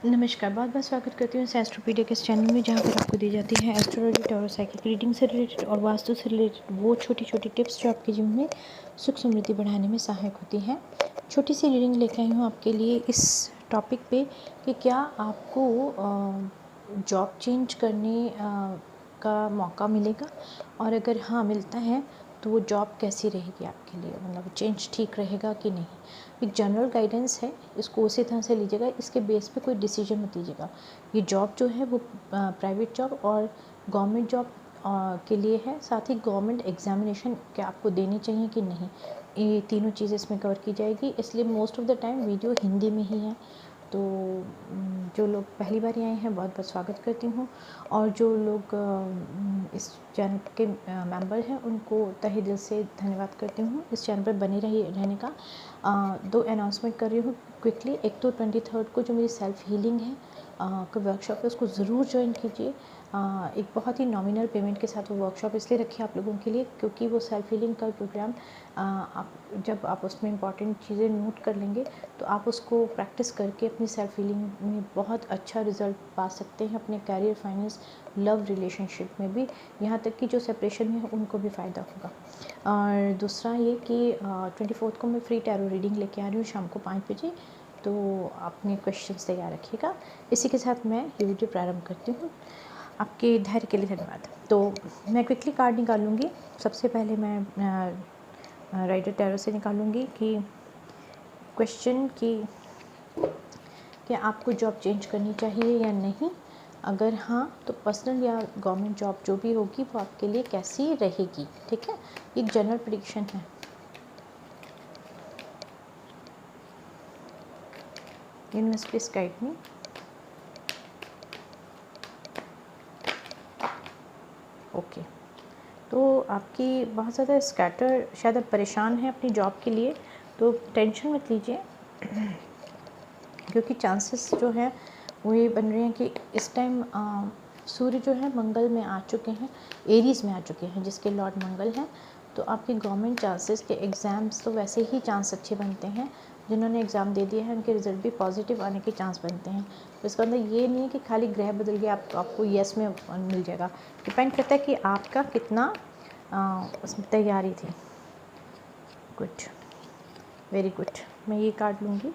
नमस्कार, बहुत बहुत स्वागत करती हूँ एस्ट्रोपीडिया के इस चैनल में, जहाँ पर आपको दी जाती है एस्ट्रोलॉजी, टैरो, साइकिक रीडिंग से रिलेटेड और वास्तु से रिलेटेड वो छोटी छोटी टिप्स जो आपके जीवन में सुख समृद्धि बढ़ाने में सहायक होती हैं। छोटी सी रीडिंग लेकर आई हूँ आपके लिए इस टॉपिक पे कि क्या आपको जॉब चेंज करने का मौका मिलेगा, और अगर हाँ मिलता है तो वो जॉब कैसी रहेगी आपके लिए, मतलब चेंज ठीक रहेगा कि नहीं। एक जनरल गाइडेंस है, इसको उसी तरह से लीजिएगा, इसके बेस पे कोई डिसीजन मत लीजिएगा। ये जॉब जो है वो प्राइवेट जॉब और गवर्नमेंट जॉब के लिए है, साथ ही गवर्नमेंट एग्जामिनेशन क्या आपको देनी चाहिए कि नहीं, ये तीनों चीज़ें इसमें कवर की जाएगी। इसलिए most of the time video Hindi में ही है। तो जो लोग पहली बार आए हैं बहुत बहुत स्वागत करती हूँ, और जो लोग इस चैनल के मेंबर हैं उनको तहे दिल से धन्यवाद करती हूँ इस चैनल पर बने रहने का। दो अनाउंसमेंट कर रही हूँ क्विकली। एक तो 23 को जो मेरी सेल्फ हीलिंग है का वर्कशॉप है, उसको ज़रूर ज्वाइन कीजिए। एक बहुत ही नॉमिनल पेमेंट के साथ वो वर्कशॉप इसलिए रखी है आप लोगों के लिए क्योंकि वो सेल्फ हीलिंग का प्रोग्राम जब आप उसमें इंपॉर्टेंट चीज़ें नोट कर लेंगे तो आप उसको प्रैक्टिस करके अपनी सेल्फ हीलिंग में बहुत अच्छा रिजल्ट पा सकते हैं, अपने कैरियर, फाइनेंस, लव, रिलेशनशिप में भी, यहाँ तक कि जो सेपरेशन में है उनको भी फ़ायदा होगा। और दूसरा ये कि 24 को मैं फ्री टैरो रीडिंग लेके आ रही हूँ शाम को 5 बजे, तो अपने क्वेश्चंस तैयार रखिएगा। इसी के साथ मैं ये वीडियो प्रारंभ करती हूँ। आपके धैर्य के लिए धन्यवाद। तो मैं क्विकली कार्ड निकालूंगी। सबसे पहले मैं राइडर टैरो से निकालूंगी कि क्वेश्चन की क्या आपको जॉब चेंज करनी चाहिए या नहीं। अगर हाँ तो पर्सनल या गवर्नमेंट जॉब जो भी होगी वो आपके लिए कैसी रहेगी। ठीक है, एक जनरल प्रेडिक्शन है। Universe please guide me. Okay, तो आपकी बहुत ज़्यादा स्कैटर, शायद आप परेशान हैं अपनी जॉब के लिए, तो टेंशन मत लीजिए क्योंकि चांसेस जो है वो ये बन रहे हैं कि इस टाइम सूर्य जो है मंगल में आ चुके हैं, एरीज में आ चुके हैं जिसके लॉर्ड मंगल हैं। तो आपके गवर्नमेंट चांसेस के एग्ज़ाम्स तो वैसे ही चांस अच्छे बनते हैं, जिन्होंने एग्ज़ाम दे दिया है उनके रिज़ल्ट भी पॉजिटिव आने के चांस बनते हैं। तो इसका मतलब ये नहीं है कि खाली ग्रह बदल गया आपको येस में मिल जाएगा। डिपेंड करता है कि आपका कितना उसमें तैयारी थी। Good, very good. मैं ये कार्ड लूँगी।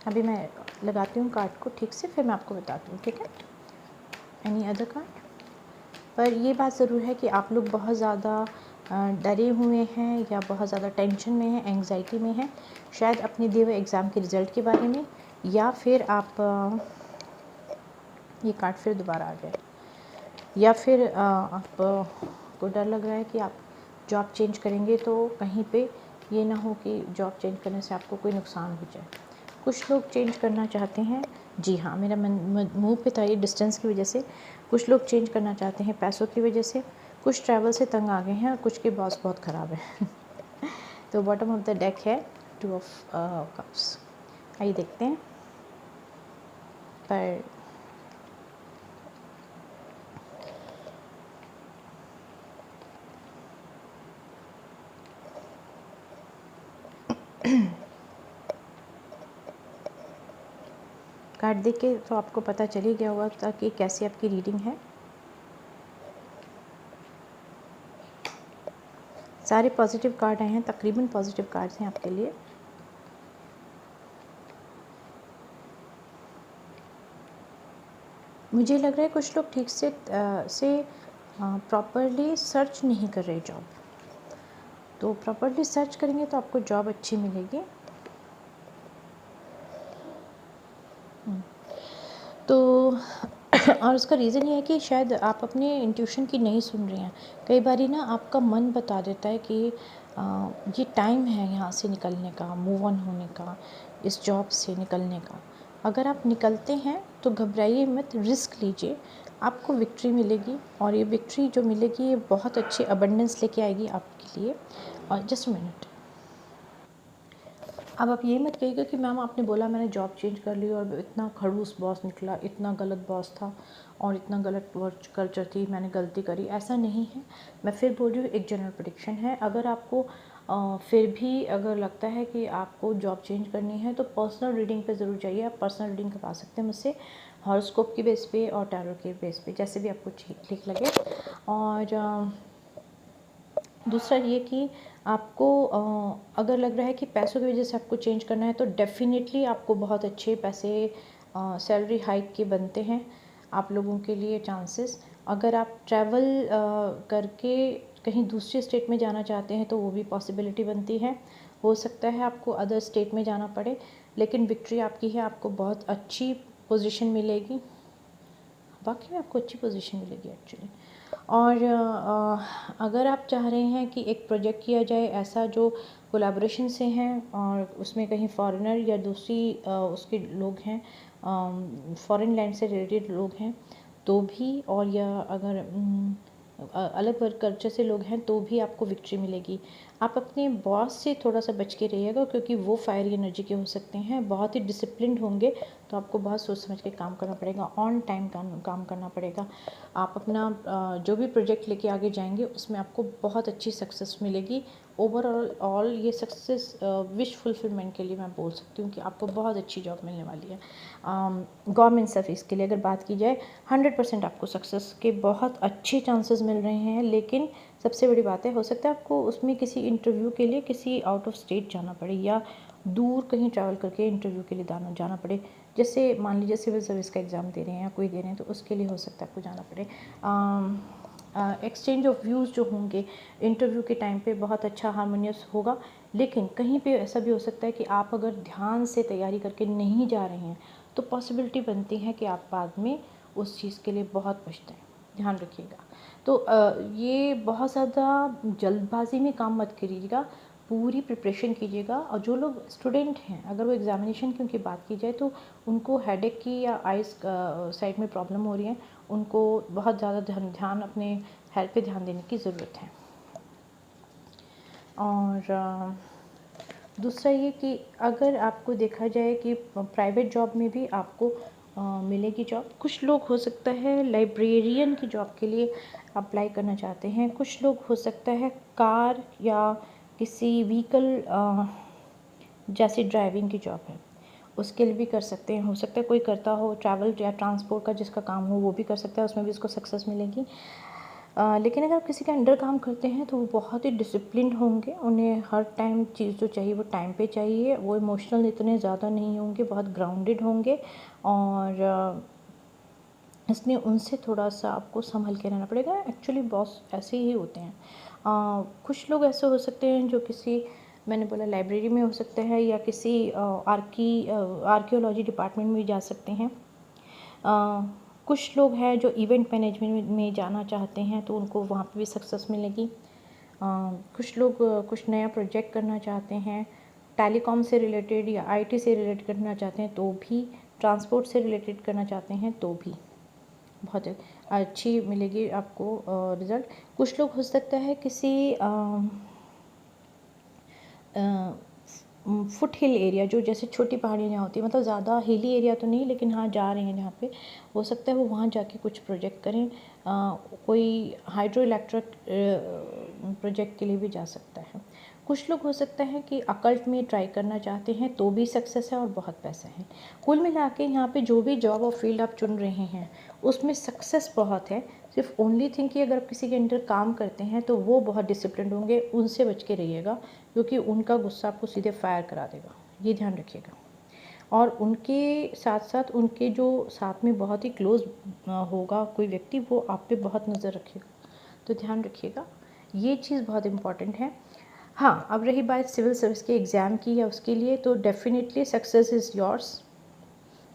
अभी मैं लगाती हूँ कार्ड को ठीक से, फिर मैं आपको बताती हूँ। ठीक है, एनी अदर कार्ड। पर ये बात ज़रूर है कि आप लोग बहुत ज़्यादा डरे हुए हैं या बहुत ज़्यादा टेंशन में हैं, एंग्जाइटी में हैं, शायद अपने दिए हुए एग्ज़ाम के रिज़ल्ट के बारे में, या फिर आप ये कार्ड फिर दोबारा आ गया, या फिर आपको डर लग रहा है कि आप जॉब चेंज करेंगे तो कहीं पे ये ना हो कि जॉब चेंज करने से आपको कोई नुकसान हो जाए। कुछ लोग चेंज करना चाहते हैं, जी हाँ, मेरा मुंह पे था ये डिस्टेंस की वजह से। कुछ लोग चेंज करना चाहते हैं पैसों की वजह से, कुछ ट्रैवल से तंग आ गए हैं और कुछ के बॉस बहुत ख़राब है तो बॉटम ऑफ द डेक है 2 ऑफ कप्स। आइए देखते हैं। पर कार्ड देख के तो आपको पता चल ही गया होगा ताकि कैसी आपकी रीडिंग है। सारे पॉजिटिव कार्ड आए हैं, तकरीबन पॉजिटिव कार्ड्स हैं आपके लिए। मुझे लग रहा है कुछ लोग ठीक से प्रॉपरली सर्च नहीं कर रहे जॉब, तो प्रॉपरली सर्च करेंगे तो आपको जॉब अच्छी मिलेगी। तो और उसका रीज़न ये है कि शायद आप अपने इंट्यूशन की नहीं सुन रहे हैं। कई बारी ना आपका मन बता देता है कि ये टाइम है यहाँ से निकलने का, मूव ऑन होने का, इस जॉब से निकलने का। अगर आप निकलते हैं तो घबराइए मत, रिस्क लीजिए, आपको विक्ट्री मिलेगी। और ये विक्ट्री जो मिलेगी ये बहुत अच्छी अबंडेंस लेके आएगी आपके लिए। और जस्ट मिनट, अब आप ये मत कहिएगा कि मैम आपने बोला मैंने जॉब चेंज कर ली और इतना खड़ूस बॉस निकला, इतना गलत बॉस था और इतना गलत वर्क कल्चर थी, मैंने गलती करी। ऐसा नहीं है, मैं फिर बोल रही हूँ, एक जनरल प्रेडिक्शन है। अगर आपको फिर भी अगर लगता है कि आपको जॉब चेंज करनी है तो पर्सनल रीडिंग पे ज़रूर जाइए। आप पर्सनल रीडिंग करवा सकते हैं मुझसे, हॉरोस्कोप की बेस पे और टैरो के बेस पे, जैसे भी आपको ठीक लगे। और दूसरा ये कि आपको अगर लग रहा है कि पैसों की वजह से आपको चेंज करना है तो डेफ़िनेटली आपको बहुत अच्छे पैसे सैलरी हाइक के बनते हैं आप लोगों के लिए चांसेस। अगर आप ट्रैवल करके कहीं दूसरे स्टेट में जाना चाहते हैं तो वो भी पॉसिबिलिटी बनती है। हो सकता है आपको अदर स्टेट में जाना पड़े, लेकिन विक्ट्री आपकी है, आपको बहुत अच्छी पोजीशन मिलेगी। वाकई में आपको अच्छी पोजीशन मिलेगी एक्चुअली। और अगर आप चाह रहे हैं कि एक प्रोजेक्ट किया जाए ऐसा जो कोलैबोरेशन से हैं और उसमें कहीं फॉरेनर या दूसरी उसके लोग हैं, फॉरेन लैंड से रिलेटेड लोग हैं तो भी, और या अगर अलग वर्क कल्चर से लोग हैं तो भी आपको विक्ट्री मिलेगी। आप अपने बॉस से थोड़ा सा बच के रहिएगा क्योंकि वो फायर एनर्जी के हो सकते हैं, बहुत ही डिसिप्लिन्ड होंगे, तो आपको बहुत सोच समझ के काम करना पड़ेगा, ऑन टाइम काम करना पड़ेगा। आप अपना जो भी प्रोजेक्ट लेके आगे जाएंगे उसमें आपको बहुत अच्छी सक्सेस मिलेगी। ओवरऑल ये सक्सेस विश फुलफिलमेंट के लिए मैं बोल सकती हूँ कि आपको बहुत अच्छी जॉब मिलने वाली है। गवर्नमेंट सर्विस के लिए अगर बात की जाए 100% आपको सक्सेस के बहुत अच्छे चांसेस मिल रहे हैं। लेकिन सबसे बड़ी बात है, हो सकता है आपको उसमें किसी इंटरव्यू के लिए किसी आउट ऑफ स्टेट जाना पड़े या दूर कहीं ट्रैवल करके इंटरव्यू के लिए जाना पड़े। जैसे मान लीजिए सिविल सर्विस का एग्ज़ाम दे रहे हैं या कोई दे रहे हैं तो उसके लिए हो सकता है आपको जाना पड़े। एक्सचेंज ऑफ व्यूज़ जो होंगे इंटरव्यू के टाइम पे बहुत अच्छा हारमोनियस होगा। लेकिन कहीं पे ऐसा भी हो सकता है कि आप अगर ध्यान से तैयारी करके नहीं जा रहे हैं तो पॉसिबिलिटी बनती है कि आप बाद में उस चीज़ के लिए बहुत पछताएं। ध्यान रखिएगा। तो ये बहुत ज़्यादा जल्दबाजी में काम मत करिएगा, पूरी प्रिपरेशन कीजिएगा। और जो लोग स्टूडेंट हैं अगर वो एग्ज़ामिनेशन की उनकी बात की जाए तो उनको हेडेक की या आइज़ साइड में प्रॉब्लम हो रही है, उनको बहुत ज़्यादा ध्यान अपने हेल्थ पे ध्यान देने की ज़रूरत है। और दूसरा ये कि अगर आपको देखा जाए कि प्राइवेट जॉब में भी आपको मिलेगी जॉब। कुछ लोग हो सकता है लाइब्रेरियन की जॉब के लिए अप्लाई करना चाहते हैं, कुछ लोग हो सकता है कार या किसी व्हीकल जैसे ड्राइविंग की जॉब है उसके लिए भी कर सकते हैं। हो सकता है कोई करता हो ट्रैवल या ट्रांसपोर्ट का जिसका काम हो वो भी कर सकता है, उसमें भी उसको सक्सेस मिलेगी। लेकिन अगर आप किसी के अंडर काम करते हैं तो वो बहुत ही डिसिप्लिन्ड होंगे, उन्हें हर टाइम चीज़ जो चाहिए वो टाइम पे चाहिए, वो इमोशनल इतने ज़्यादा नहीं होंगे, बहुत ग्राउंडेड होंगे। और इसलिए उनसे थोड़ा सा आपको संभल के रहना पड़ेगा। एक्चुअली बॉस ऐसे ही होते हैं। कुछ लोग ऐसे हो सकते हैं जो किसी, मैंने बोला लाइब्रेरी में हो सकते हैं या किसी आर्कियोलॉजी डिपार्टमेंट में जा सकते हैं। कुछ लोग हैं जो इवेंट मैनेजमेंट में जाना चाहते हैं तो उनको वहाँ पे भी सक्सेस मिलेगी। कुछ लोग कुछ नया प्रोजेक्ट करना चाहते हैं, टेलीकॉम से रिलेटेड या आईटी से रिलेटेड करना चाहते हैं तो भी, ट्रांसपोर्ट से रिलेटेड करना चाहते हैं तो भी बहुत अच्छी मिलेगी आपको रिज़ल्ट। कुछ लोग हो सकता है किसी फुट हिल एरिया, जो जैसे छोटी पहाड़ियाँ जहाँ होती है, मतलब ज़्यादा हिली एरिया तो नहीं लेकिन हाँ जा रहे हैं जहाँ पे, हो सकता है वो वहाँ जाके कुछ प्रोजेक्ट करें। कोई हाइड्रो इलेक्ट्रिक प्रोजेक्ट के लिए भी जा सकता है। कुछ लोग हो सकता है कि अकल्ट में ट्राई करना चाहते हैं तो भी सक्सेस है और बहुत पैसा है। कुल मिला के यहाँ पे जो भी जॉब और फील्ड आप चुन रहे हैं उसमें सक्सेस बहुत है। सिर्फ ओनली थिंग कि अगर आप किसी के अंडर काम करते हैं तो वो बहुत डिसिप्लिन होंगे, उनसे बच के रहिएगा क्योंकि उनका गुस्सा आपको सीधे फायर करा देगा, ये ध्यान रखिएगा। और उनके साथ साथ उनके जो साथ में बहुत ही क्लोज होगा कोई व्यक्ति, वो आप पे बहुत नज़र रखेगा, तो ध्यान रखिएगा, ये चीज़ बहुत इम्पॉर्टेंट है। हाँ, अब रही बात सिविल सर्विस के एग्ज़ाम की या उसके लिए, तो डेफिनेटली सक्सेस इज़ योर्स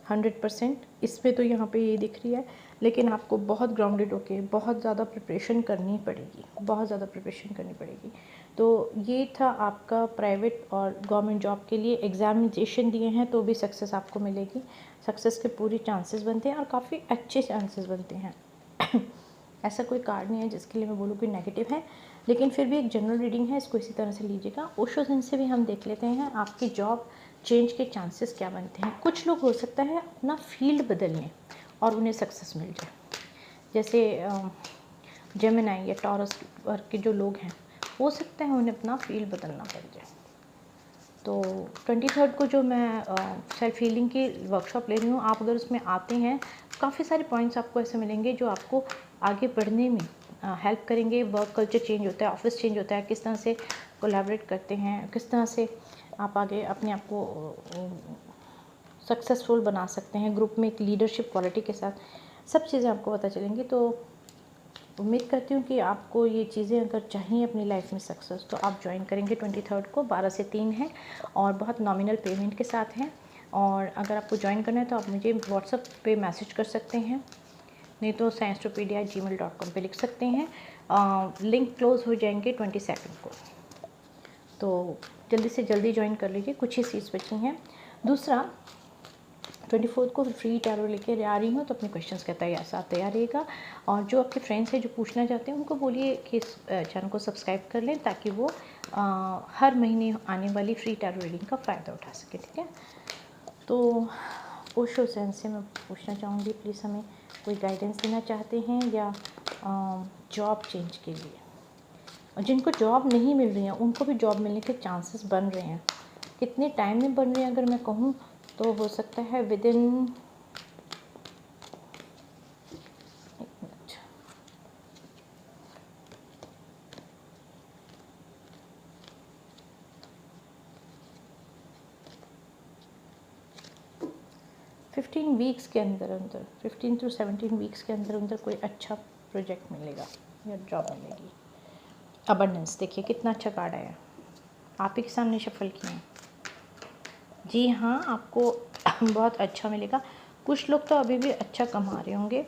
100%। इसमें तो यहाँ पे ये दिख रही है, लेकिन आपको बहुत ग्राउंडेड होके बहुत ज़्यादा प्रिपरेशन करनी पड़ेगी, बहुत ज़्यादा प्रिपरेशन करनी पड़ेगी। तो ये था आपका प्राइवेट और गवर्नमेंट जॉब के लिए एग्ज़ामिनेशन दिए हैं तो भी सक्सेस आपको मिलेगी। सक्सेस के पूरी चांसेस बनते हैं और काफ़ी अच्छे चांसेस बनते हैं। ऐसा कोई कार्ड नहीं है जिसके लिए मैं बोलूँ कि नेगेटिव है, लेकिन फिर भी एक जनरल रीडिंग है, इसको इसी तरह से लीजिएगा। ओशो सन से भी हम देख लेते हैं आपकी जॉब चेंज के चांसेस क्या बनते हैं। कुछ लोग हो सकता है अपना फील्ड बदल लें और उन्हें सक्सेस मिल जाए, जैसे जेमिनी या टॉरस वर्क के जो लोग हैं हो सकता है उन्हें अपना फील्ड बदलना पड़ जाए। तो 23 को जो मैं सेल्फ हीलिंग की वर्कशॉप ले रही हूँ, आप अगर उसमें आते हैं काफ़ी सारे पॉइंट्स आपको ऐसे मिलेंगे जो आपको आगे बढ़ने में हेल्प करेंगे। वर्क कल्चर चेंज होता है, ऑफिस चेंज होता है, किस तरह से कोलैबोरेट करते हैं, किस तरह से आप आगे अपने आप को सक्सेसफुल बना सकते हैं ग्रुप में एक लीडरशिप क्वालिटी के साथ, सब चीज़ें आपको पता चलेंगी। तो उम्मीद करती हूँ कि आपको ये चीज़ें अगर चाहिए अपनी लाइफ में सक्सेस, तो आप ज्वाइन करेंगे 23 को। 12 से 3 है और बहुत नॉमिनल पेमेंट के साथ हैं। और अगर आपको ज्वाइन करना है तो आप मुझे व्हाट्सएप पे मैसेज कर सकते हैं, नहीं तो sciencestopedia@gmail.com पे लिख सकते हैं। लिंक क्लोज़ हो जाएंगे 22 को, तो जल्दी से जल्दी ज्वाइन कर लीजिए, कुछ ही सीट्स बची हैं। दूसरा 24 को फ्री टैरो लेके आ रही हूँ, तो अपने क्वेश्चंस का साथ तैयार रहिएगा। और जो आपके फ्रेंड्स हैं जो पूछना चाहते हैं उनको बोलिए कि इस चैनल को सब्सक्राइब कर लें, ताकि वो हर महीने आने वाली फ्री टैरो रीडिंग का फ़ायदा उठा सके। ठीक है, तो ओशो सेन से मैं पूछना चाहूँगी, प्लीज़ हमें कोई गाइडेंस देना चाहते हैं या जॉब चेंज के लिए। और जिनको जॉब नहीं मिल रही है उनको भी जॉब मिलने के चांसेस बन रहे हैं। कितने टाइम में बन रहे हैं अगर मैं कहूँ तो हो सकता है विदिन 15 वीक्स के अंदर 15 to 17 वीक्स के अंदर कोई अच्छा प्रोजेक्ट मिलेगा या जॉब मिलेगी। अबंडेंस देखिए कितना अच्छा कार्ड आया, आप ही के सामने शफल किए। जी हाँ, आपको बहुत अच्छा मिलेगा। कुछ लोग तो अभी भी अच्छा कमा रहे होंगे,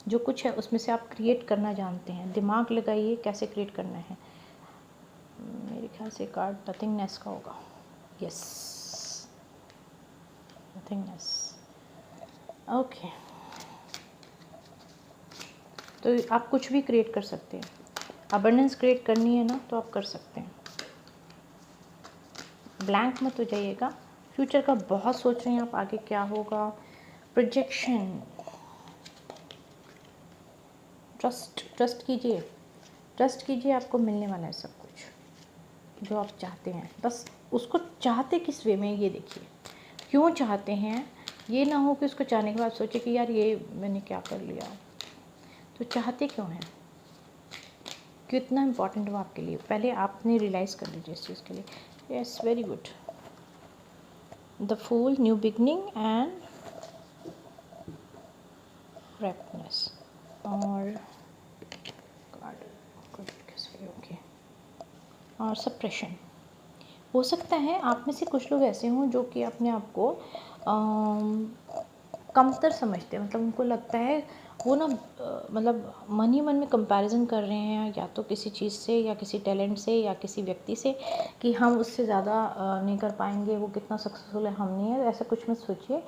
जो कुछ है उसमें से आप क्रिएट करना जानते हैं। दिमाग लगाइए कैसे क्रिएट करना है। मेरे ख्याल से कार्ड नथिंगनेस का होगा। Yes, nothingness. ओके, तो आप कुछ भी क्रिएट कर सकते हैं। अबंडेंस क्रिएट करनी है ना, तो आप कर सकते हैं। ब्लैंक मत हो जाइएगा। फ्यूचर का बहुत सोच रहे हैं आप, आगे क्या होगा। प्रोजेक्शन, ट्रस्ट कीजिए, आपको मिलने वाला है सब कुछ जो आप चाहते हैं। बस उसको चाहते किस वे में ये देखिए, क्यों चाहते हैं। ये ना हो कि उसको चाहने के बाद सोचे कि यार ये मैंने क्या कर लिया। तो चाहते क्यों हैं, कितना इम्पोर्टेंट हो आपके लिए, पहले आपने रियलाइज़ कर लीजिए इस चीज़ के लिए। Yes, very good. The full, new beginning and ripeness और ओके और सप्रेशन। हो सकता है आप में से कुछ लोग ऐसे हों जो कि अपने आप को कमतर समझते हैं। मतलब उनको लगता है वो ना मतलब मन ही मन में कंपैरिजन कर रहे हैं, या तो किसी चीज़ से या किसी टैलेंट से या किसी व्यक्ति से, कि हम उससे ज़्यादा नहीं कर पाएंगे, वो कितना सक्सेसफुल है हम नहीं है। ऐसा कुछ मत सोचिए,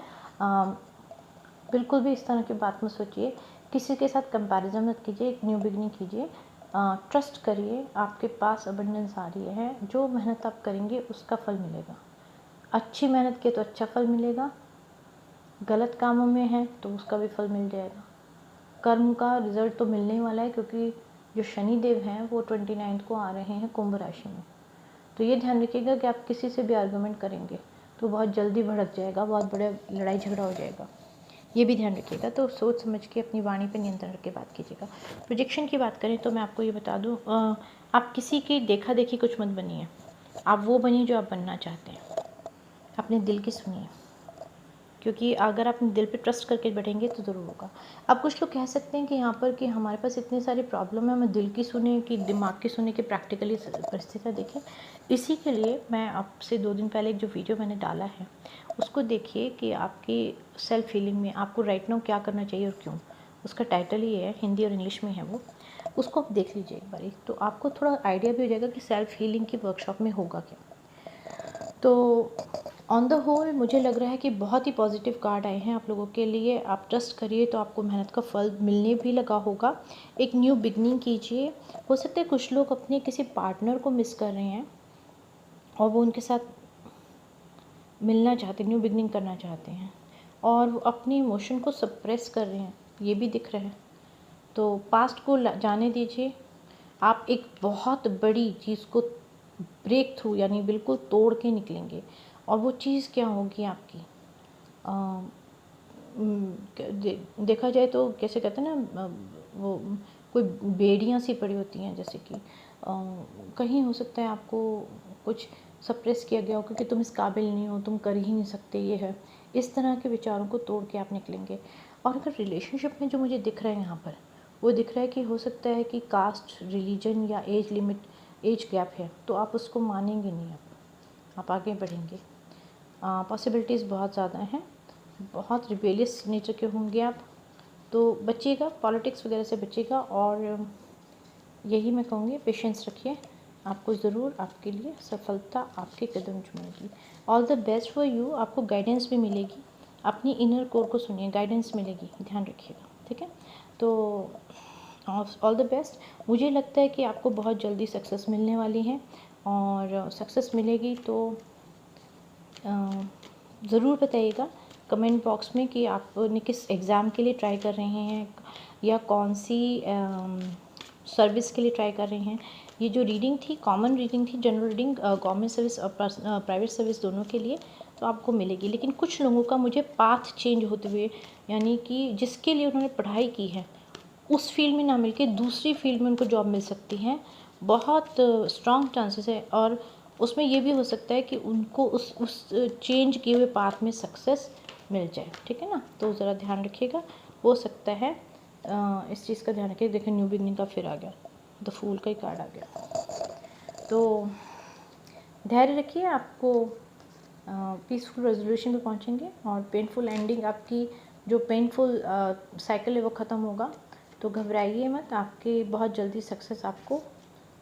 बिल्कुल भी इस तरह की बात मत सोचिए। किसी के साथ कंपैरिजन मत कीजिए, एक न्यू बिगनिंग कीजिए। ट्रस्ट करिए, आपके पास अबंडेंस आ रही है। जो मेहनत आप करेंगे उसका फल मिलेगा। अच्छी मेहनत के तो अच्छा फल मिलेगा, गलत कामों में है तो उसका भी फल मिल जाएगा। कर्म का रिजल्ट तो मिलने वाला है, क्योंकि जो शनि देव हैं वो 29 को आ रहे हैं कुंभ राशि में। तो ये ध्यान रखिएगा कि आप किसी से भी आर्गूमेंट करेंगे तो बहुत जल्दी भड़क जाएगा, बहुत बड़ा लड़ाई झगड़ा हो जाएगा, ये भी ध्यान रखिएगा। तो सोच समझ के अपनी वाणी पर नियंत्रण रख के बात कीजिएगा। प्रोजेक्शन की बात करें तो मैं आपको ये बता दूँ, आप किसी की देखा देखी कुछ मत बनिए। आप वो बनिए जो आप बनना चाहते हैं। अपने दिल की सुनिए, क्योंकि अगर आप अपने दिल पे ट्रस्ट करके बैठेंगे तो ज़रूर होगा। अब कुछ लोग कह सकते हैं कि यहाँ पर कि हमारे पास इतने सारे प्रॉब्लम है, हमें दिल की सुने कि दिमाग की सुने कि प्रैक्टिकली परिस्थितियाँ देखें। इसी के लिए मैं आपसे 2 दिन पहले एक जो वीडियो मैंने डाला है उसको देखिए कि आपकी सेल्फ हीलिंग में आपको राइट नाउ क्या करना चाहिए और क्यों। उसका टाइटल ही है, हिंदी और इंग्लिश में है वो, उसको आप देख लीजिए एक बारी, तो आपको थोड़ा आइडिया भी हो जाएगा कि सेल्फ हीलिंग की वर्कशॉप में होगा क्या। तो ऑन द होल मुझे लग रहा है कि बहुत ही पॉजिटिव कार्ड आए हैं आप लोगों के लिए। आप ट्रस्ट करिए तो आपको मेहनत का फल मिलने भी लगा होगा। एक न्यू बिगनिंग कीजिए। हो सकता है कुछ लोग अपने किसी पार्टनर को मिस कर रहे हैं और वो उनके साथ मिलना चाहते हैं, न्यू बिगनिंग करना चाहते हैं, और वो अपनी इमोशन को सप्रेस कर रहे हैं, ये भी दिख रहा है। तो पास्ट को जाने दीजिए, आप एक बहुत बड़ी चीज़ को ब्रेक थ्रू यानी बिल्कुल तोड़ के निकलेंगे। और वो चीज़ क्या होगी आपकी, देखा जाए तो कैसे कहते हैं ना, वो कोई बेड़ियाँ सी पड़ी होती हैं, जैसे कि कहीं हो सकता है आपको कुछ सप्रेस किया गया हो क्योंकि तुम इस काबिल नहीं हो, तुम कर ही नहीं सकते, ये है। इस तरह के विचारों को तोड़ के आप निकलेंगे। और अगर रिलेशनशिप में जो मुझे दिख रहा है यहाँ पर, वो दिख रहा है कि हो सकता है कि कास्ट, रिलीजन या एज लिमिट, एज गैप है, तो आप उसको मानेंगे नहीं, आप आगे बढ़ेंगे। पॉसिबिलिटीज़ बहुत ज़्यादा हैं, बहुत रिबेलियस नेचर के होंगे आप, तो बचिएगा, पॉलिटिक्स वगैरह से बचिएगा। और यही मैं कहूँगी, पेशेंस रखिए, आपको ज़रूर आपके लिए सफलता आपके कदम चूमेगी। All the best for you. आपको गाइडेंस भी मिलेगी, अपनी इनर कोर को सुनिए, गाइडेंस मिलेगी, ध्यान रखिएगा, ठीक है। तो ऑल द बेस्ट। मुझे लगता है कि आपको बहुत जल्दी सक्सेस मिलने वाली है, और सक्सेस मिलेगी तो ज़रूर बताइएगा कमेंट बॉक्स में कि आपने किस एग्ज़ाम के लिए ट्राई कर रहे हैं या कौन सी सर्विस के लिए ट्राई कर रहे हैं। ये जो रीडिंग थी, कॉमन रीडिंग थी, जनरल रीडिंग गवर्नमेंट सर्विस और प्राइवेट सर्विस दोनों के लिए, तो आपको मिलेगी। लेकिन कुछ लोगों का मुझे पाथ चेंज होते हुए, यानी कि जिसके लिए उन्होंने पढ़ाई की है उस फील्ड में ना मिलके दूसरी फील्ड में उनको जॉब मिल सकती है, बहुत स्ट्रॉन्ग चांसेस है। और उसमें ये भी हो सकता है कि उनको उस चेंज किए हुए पाथ में सक्सेस मिल जाए, ठीक है ना। तो ज़रा ध्यान रखिएगा, हो सकता है इस चीज़ का ध्यान रखिए। देखिए, न्यू बिगनिंग का फिर आ गया, द फूल का ही कार्ड आ गया। तो धैर्य रखिए, आपको पीसफुल रेजोल्यूशन पे पहुंचेंगे, और पेनफुल एंडिंग, आपकी जो पेनफुल साइकिल है वो ख़त्म होगा। तो घबराइए मत, आपके बहुत जल्दी सक्सेस आपको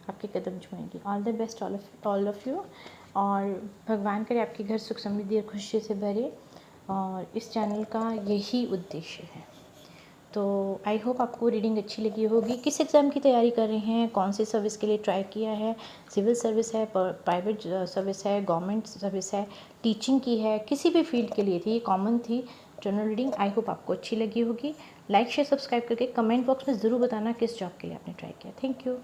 आपके कदम छुएंगी। All the best all of you. और भगवान करे आपके घर सुख समृद्धि और खुशी से भरे, और इस चैनल का यही उद्देश्य है। तो आई होप आपको रीडिंग अच्छी लगी होगी। किस एग्ज़ाम की तैयारी कर रहे हैं, कौन सी सर्विस के लिए ट्राई किया है, सिविल सर्विस है, प्राइवेट सर्विस है, गवर्नमेंट सर्विस है, टीचिंग की है, किसी भी फील्ड के लिए थी, कॉमन थी जनरल रीडिंग। आई होप आपको अच्छी लगी होगी। लाइक शेयर सब्सक्राइब करके कमेंट बॉक्स में ज़रूर बताना किस जॉब के लिए आपने ट्राई किया। Thank you.